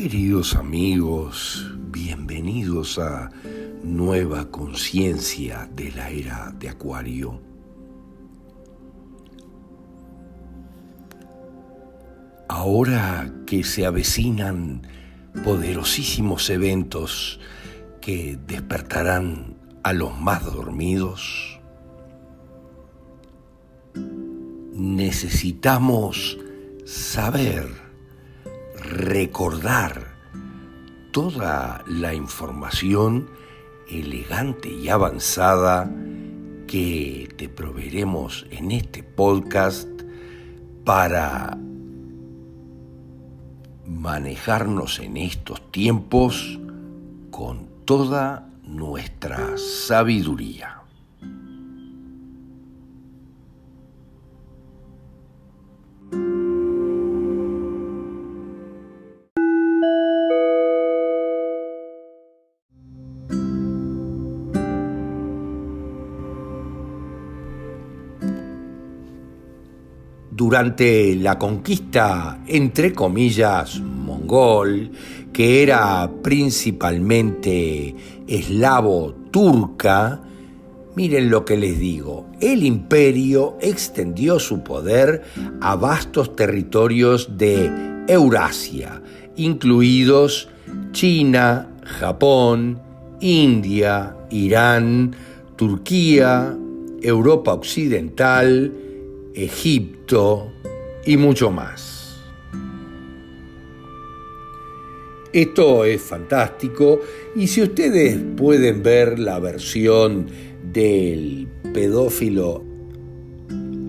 Queridos amigos, bienvenidos a Nueva Conciencia de la Era de Acuario. Ahora que se avecinan poderosísimos eventos que despertarán a los más dormidos, necesitamos saber, recordar toda la información elegante y avanzada que te proveeremos en este podcast para manejarnos en estos tiempos con toda nuestra sabiduría. Durante la conquista, entre comillas, mongol, que era principalmente eslavo-turca, miren lo que les digo, el imperio extendió su poder a vastos territorios de Eurasia, incluidos China, Japón, India, Irán, Turquía, Europa Occidental, Egipto y mucho más. Esto es fantástico y si ustedes pueden ver la versión del pedófilo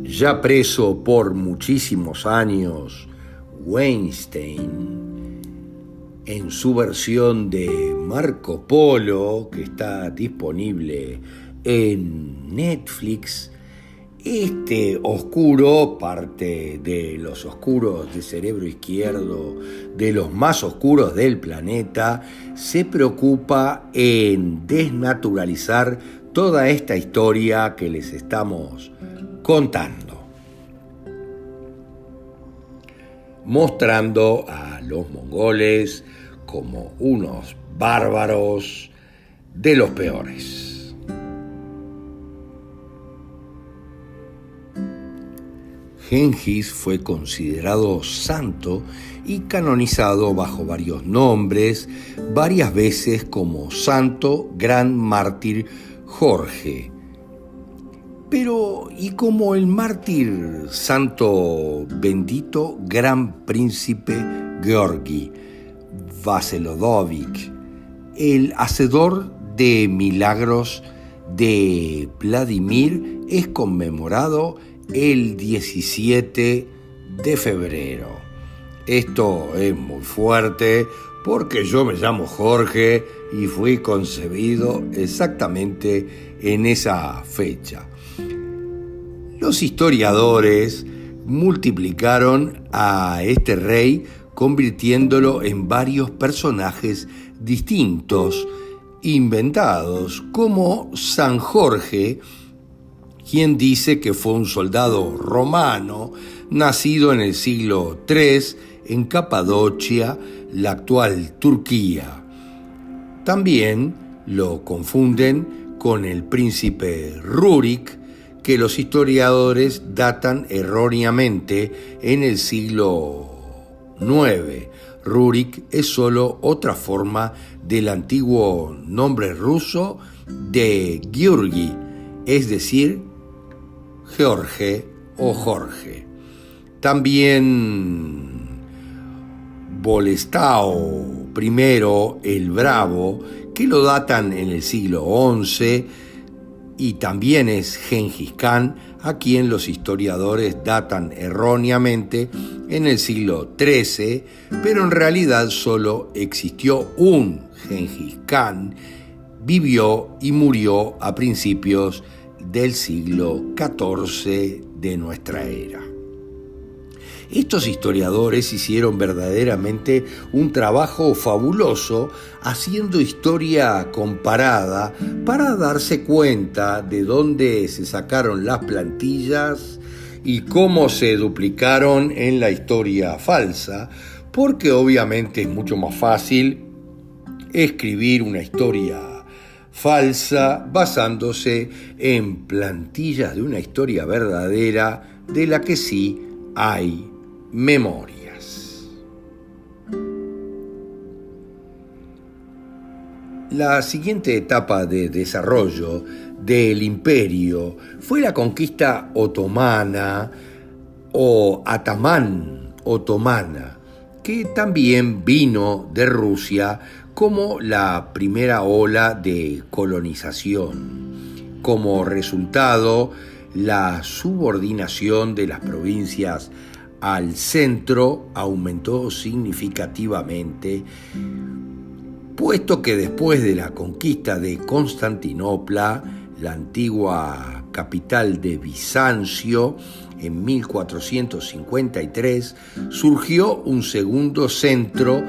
ya preso por muchísimos años, Weinstein, en su versión de Marco Polo, que está disponible en Netflix, este oscuro, parte de los oscuros de cerebro izquierdo, de los más oscuros del planeta, se preocupa en desnaturalizar toda esta historia que les estamos contando, mostrando a los mongoles como unos bárbaros de los peores. Gengis fue considerado santo y canonizado bajo varios nombres, varias veces como santo gran mártir Jorge. Pero, ¿y como el mártir santo bendito gran príncipe Georgi Vasilović, el hacedor de milagros de Vladimir, es conmemorado el 17 de febrero. Esto es muy fuerte porque yo me llamo Jorge y fui concebido exactamente en esa fecha. Los historiadores multiplicaron a este rey convirtiéndolo en varios personajes distintos, inventados, como San Jorge, quien dice que fue un soldado romano nacido en el siglo III en Capadocia, la actual Turquía. También lo confunden con el príncipe Rurik, que los historiadores datan erróneamente en el siglo IX. Rurik es solo otra forma del antiguo nombre ruso de Georgi, es decir, Jorge o Jorge. También Boleslao I el Bravo, que lo datan en el siglo XI, y también es Gengis Khan, a quien los historiadores datan erróneamente en el siglo XIII, pero en realidad solo existió un Gengis Khan, vivió y murió a principios del siglo XIV de nuestra era. Estos historiadores hicieron verdaderamente un trabajo fabuloso haciendo historia comparada para darse cuenta de dónde se sacaron las plantillas y cómo se duplicaron en la historia falsa, porque obviamente es mucho más fácil escribir una historia falsa basándose en plantillas de una historia verdadera de la que sí hay memorias. La siguiente etapa de desarrollo del imperio fue la conquista otomana o atamán otomana, que también vino de Rusia como la primera ola de colonización. Como resultado, la subordinación de las provincias al centro aumentó significativamente, puesto que después de la conquista de Constantinopla, la antigua capital de Bizancio, en 1453, surgió un segundo centro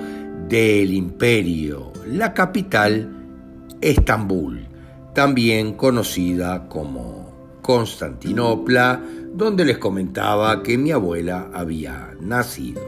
del imperio, la capital, Estambul, también conocida como Constantinopla, donde les comentaba que mi abuela había nacido.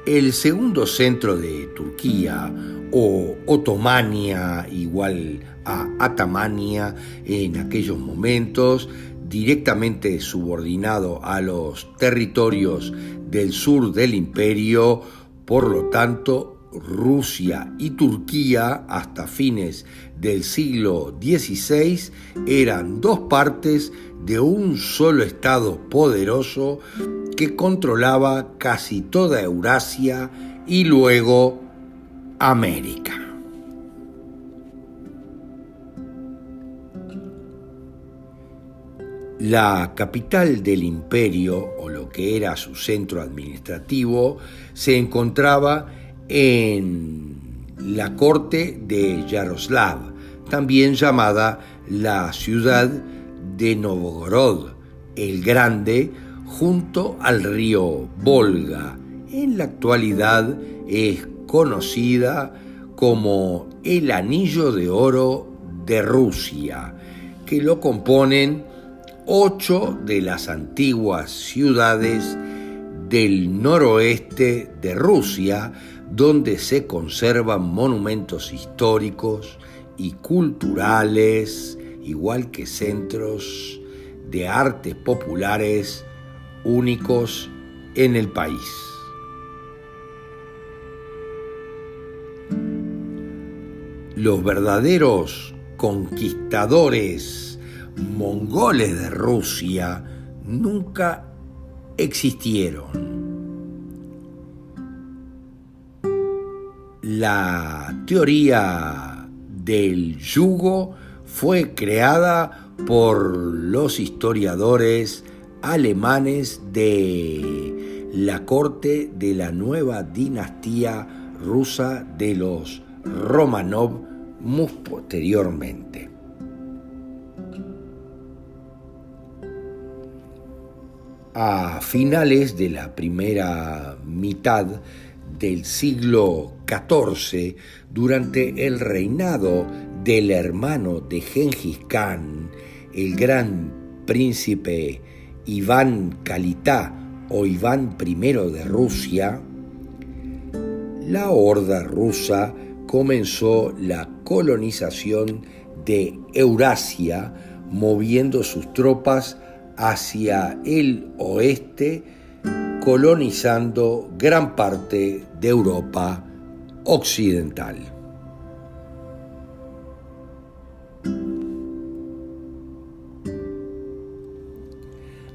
El segundo centro de Turquía, o Otomania, igual a Atamania en aquellos momentos, directamente subordinado a los territorios del sur del imperio, por lo tanto, Rusia y Turquía hasta fines del siglo XVI eran dos partes de un solo estado poderoso que controlaba casi toda Eurasia y luego América. La capital del imperio, o lo que era su centro administrativo, se encontraba en la corte de Yaroslav, también llamada la ciudad de Novgorod el Grande, junto al río Volga. En la actualidad es conocida como el Anillo de Oro de Rusia, que lo componen 8 de las antiguas ciudades del noroeste de Rusia, donde se conservan monumentos históricos y culturales, igual que centros de artes populares únicos en el país. Los verdaderos conquistadores mongoles de Rusia nunca existieron. La teoría del yugo fue creada por los historiadores alemanes de la corte de la nueva dinastía rusa de los Romanov muy posteriormente. A finales de la primera mitad del siglo XIV, durante el reinado del hermano de Gengis Khan, el gran príncipe Iván Kalitá o Iván I de Rusia, la horda rusa comenzó la colonización de Eurasia, moviendo sus tropas hacia el oeste, colonizando gran parte de Europa occidental.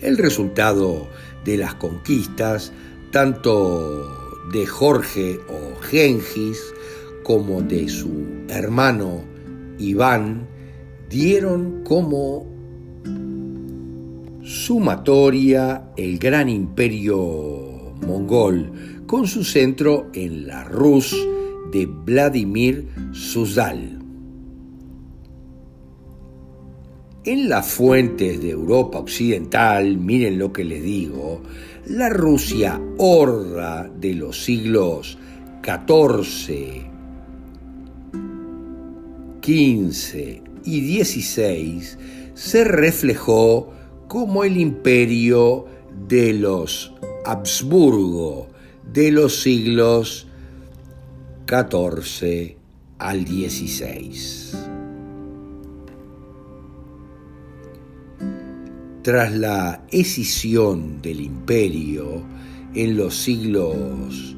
El resultado de las conquistas, tanto de Jorge o Gengis como de su hermano Iván, dieron como sumatoria el gran imperio mongol, con su centro en la Rus de Vladimir Suzdal. En las fuentes de Europa occidental, miren lo que les digo, la Rusia horda de los siglos XIV, XV y XVI se reflejó como el imperio de los Habsburgo de los siglos XIV al XVI. Tras la escisión del imperio en los siglos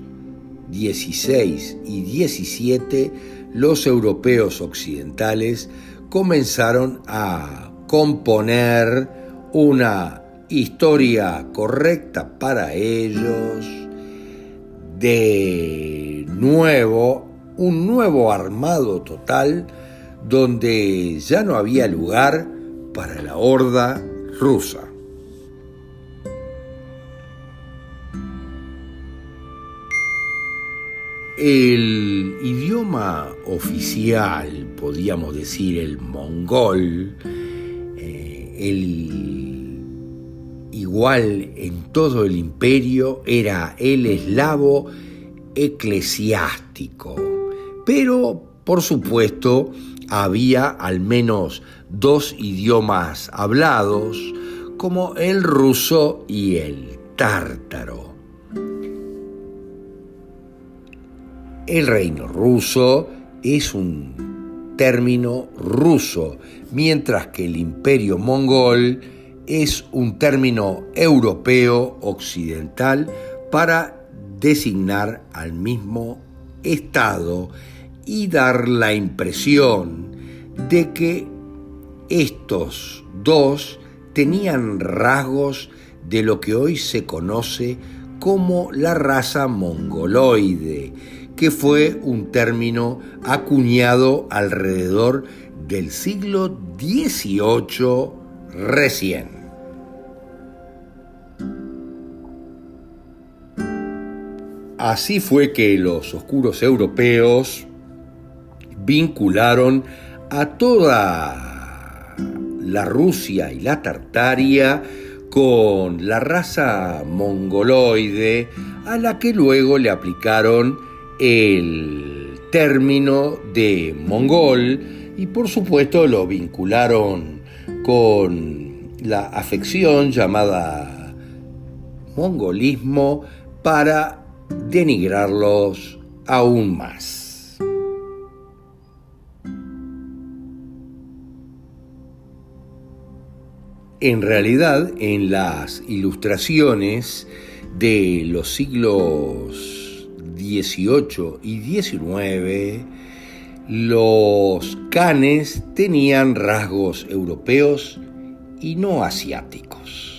XVI y XVII, los europeos occidentales comenzaron a componer una historia correcta para ellos, de nuevo, un nuevo armado total donde ya no había lugar para la horda rusa. El idioma oficial, podríamos decir el mongol, igual en todo el imperio, era el eslavo eclesiástico. Pero, por supuesto, había al menos dos idiomas hablados, como el ruso y el tártaro. El reino ruso es un término ruso, mientras que el imperio mongol es un término europeo occidental para designar al mismo estado y dar la impresión de que estos dos tenían rasgos de lo que hoy se conoce como la raza mongoloide, que fue un término acuñado alrededor del siglo XVIII recién. Así fue que los oscuros europeos vincularon a toda la Rusia y la Tartaria con la raza mongoloide, a la que luego le aplicaron el término de mongol y por supuesto lo vincularon con la afección llamada mongolismo para denigrarlos aún más. En realidad, en las ilustraciones de los siglos XVIII y XIX, los kanes tenían rasgos europeos y no asiáticos.